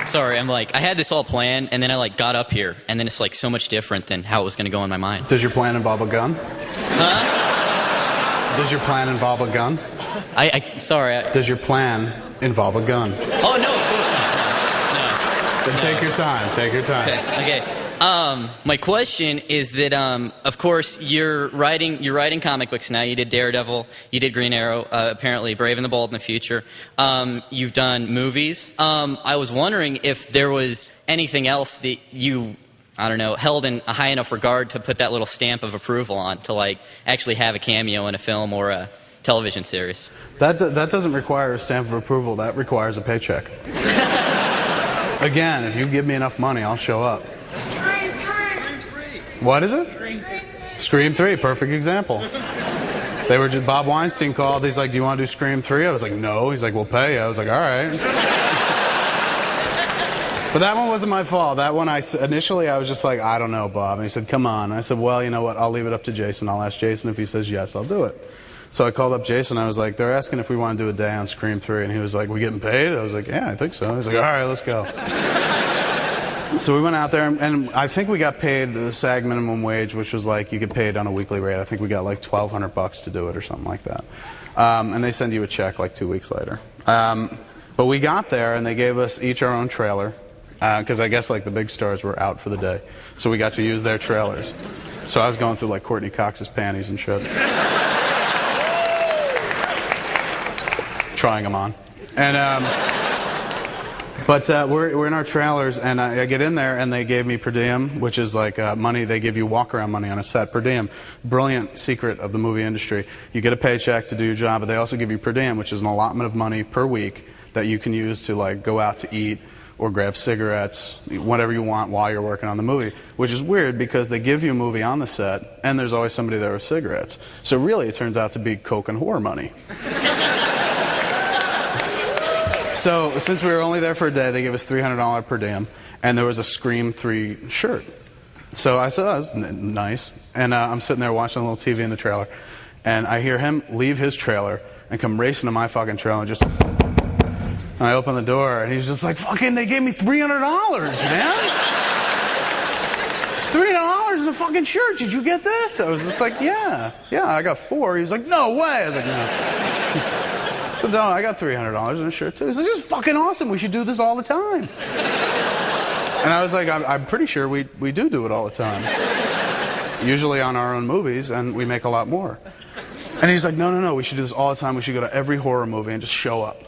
Sorry, I had this all planned, and then I got up here, and then it's so much different than how it was going to go in my mind. Does your plan involve a gun? Huh? Does your plan involve a gun? Sorry. Does your plan involve a gun? Oh, no, of course not. No. Then take your time. Take your time. Okay. My question is that, of course, you're writing comic books now. You did Daredevil, you did Green Arrow, apparently Brave and the Bold in the future. You've done movies. I was wondering if there was anything else that you, I don't know, held in a high enough regard to put that little stamp of approval on, to actually have a cameo in a film or a television series. That doesn't require a stamp of approval. That requires a paycheck. Again, if you give me enough money, I'll show up. What is it? Scream 3. Scream 3, perfect example. They were just, Bob Weinstein called. He's like, "Do you want to do Scream 3?" I was like, "No." He's like, "We'll pay you." I was like, "All right." But that one wasn't my fault. That one, initially I was just like, "I don't know, Bob." And he said, "Come on." I said, "Well, you know what? I'll leave it up to Jason. I'll ask Jason. If he says yes, I'll do it." So I called up Jason. I was like, "They're asking if we want to do a day on Scream 3." And he was like, "We getting paid?" I was like, "Yeah, I think so." He was like, "All right, let's go." So we went out there, and I think we got paid the SAG minimum wage, which was you get paid on a weekly rate. I think we got $1,200 to do it or something like that. And they send you a check 2 weeks later. But we got there, and they gave us each our own trailer, because I guess the big stars were out for the day. So we got to use their trailers. So I was going through Courtney Cox's panties and shit. Trying them on. And but we're in our trailers, and I get in there, and they gave me per diem, which is money. They give you walk-around money on a set, per diem. Brilliant secret of the movie industry. You get a paycheck to do your job, but they also give you per diem, which is an allotment of money per week that you can use to go out to eat or grab cigarettes, whatever you want while you're working on the movie, which is weird because they give you a movie on the set, and there's always somebody there with cigarettes. So really, it turns out to be coke and whore money. So, since we were only there for a day, they gave us $300 per diem, and there was a Scream 3 shirt. So I said, "Oh, that's nice." And I'm sitting there watching a little TV in the trailer, and I hear him leave his trailer and come racing to my fucking trailer, and I open the door, and he's just like, "Fucking, they gave me $300, man! $300 in a fucking shirt, did you get this?" I was just like, yeah, I got 4. He was like, "No way!" I was like, "No." So no, I got $300 in a shirt too. He's like, "This is fucking awesome. We should do this all the time." And I was like, I'm pretty sure we do it all the time. Usually on our own movies, and we make a lot more. And he's like, no, we should do this all the time. We should go to every horror movie and just show up.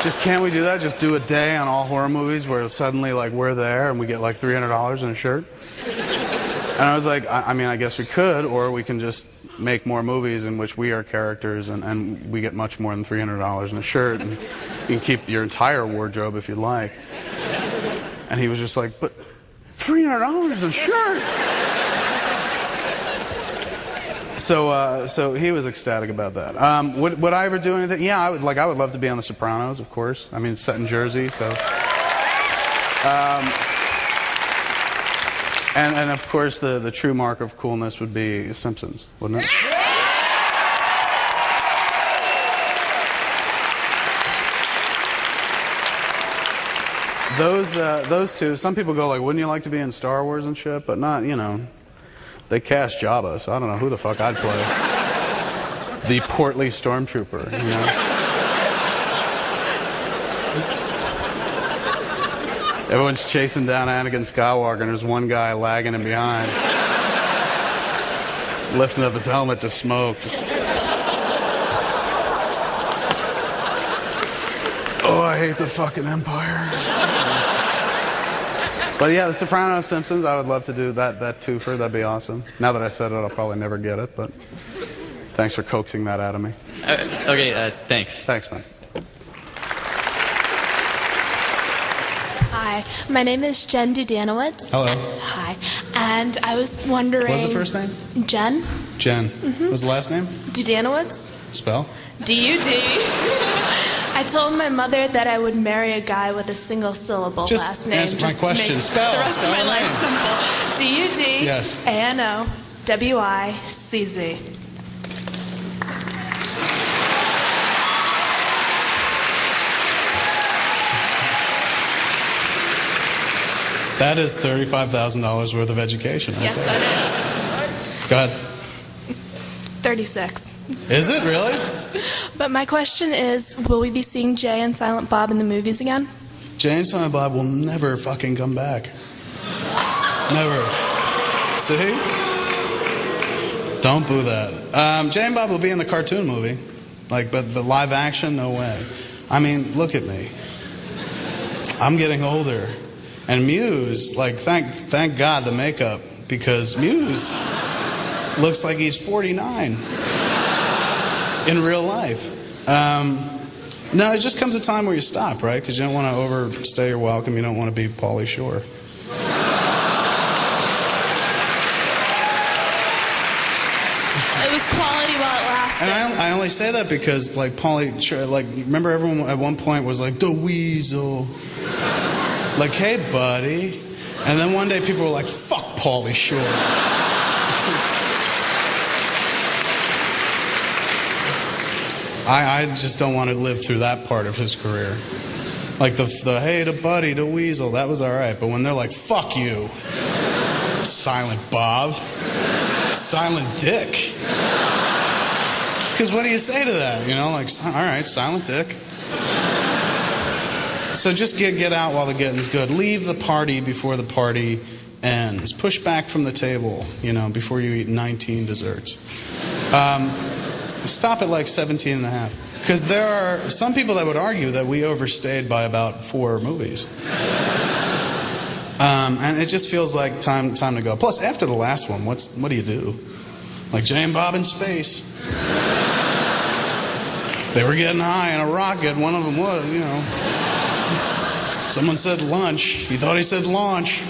Just can't we do that? Just do a day on all horror movies where suddenly we're there and we get $300 in a shirt? And I was like, I guess we could, or we can just make more movies in which we are characters and we get much more than $300 in a shirt, and you can keep your entire wardrobe if you like. And he was just like, "But $300 a shirt?" So he was ecstatic about that. Would I ever do anything? Yeah, I would love to be on The Sopranos, of course. I mean, it's set in Jersey, so. And of course, the true mark of coolness would be Simpsons, wouldn't it? Those two. Some people go "Wouldn't you like to be in Star Wars and shit?" But not, They cast Jabba, so I don't know who the fuck I'd play. The portly stormtrooper, Everyone's chasing down Anakin Skywalker, and there's one guy lagging him behind, lifting up his helmet to smoke. Oh, I hate the fucking Empire. But yeah, The Sopranos, Simpsons, I would love to do that twofer. That'd be awesome. Now that I said it, I'll probably never get it, but thanks for coaxing that out of me. Okay, thanks. Thanks, man. Hi, my name is Jen Dudanowitz. Hello. Hi, and I was wondering... What's the first name? Jen. Jen. Mm-hmm. What's the last name? Dudanowitz. Spell? D-U-D. I told my mother that I would marry a guy with a single syllable last name. Just answer my question. To make Spell. the rest of my life simple. D-U-D. Yes. A-N-O-W-I-C-Z. That is $35,000 worth of education. Yes, that Go ahead. is. 36. Is it really? But my question is, will we be seeing Jay and Silent Bob in the movies again? Jay and Silent Bob will never fucking come back. Never. See? Don't boo that. Jay and Bob will be in the cartoon movie. But live action, no way. I mean, look at me. I'm getting older. And Muse, thank God the makeup, because Muse looks like he's 49 in real life. No, it just comes a time where you stop, right? Because you don't want to overstay your welcome. You don't want to be Pauly Shore. It was quality while it lasted. And I only say that because, Pauly, remember everyone at one point was like, the Weasel. Hey, buddy. And then one day people were like, fuck Pauly Shore. I just don't want to live through that part of his career. The hey, the buddy, the Weasel, that was all right. But when they're like, fuck you, Silent Bob, Silent Dick. Because what do you say to that? All right, Silent Dick. So just get out while the getting's good. Leave the party before the party ends. Push back from the table, before you eat 19 desserts. Stop at 17 and a half. Because there are some people that would argue that we overstayed by about 4 movies. And it just feels like time to go. Plus, after the last one, what do you do? Jay and Bob in space. They were getting high in a rocket. One of them was, Someone said lunch. He thought he said launch.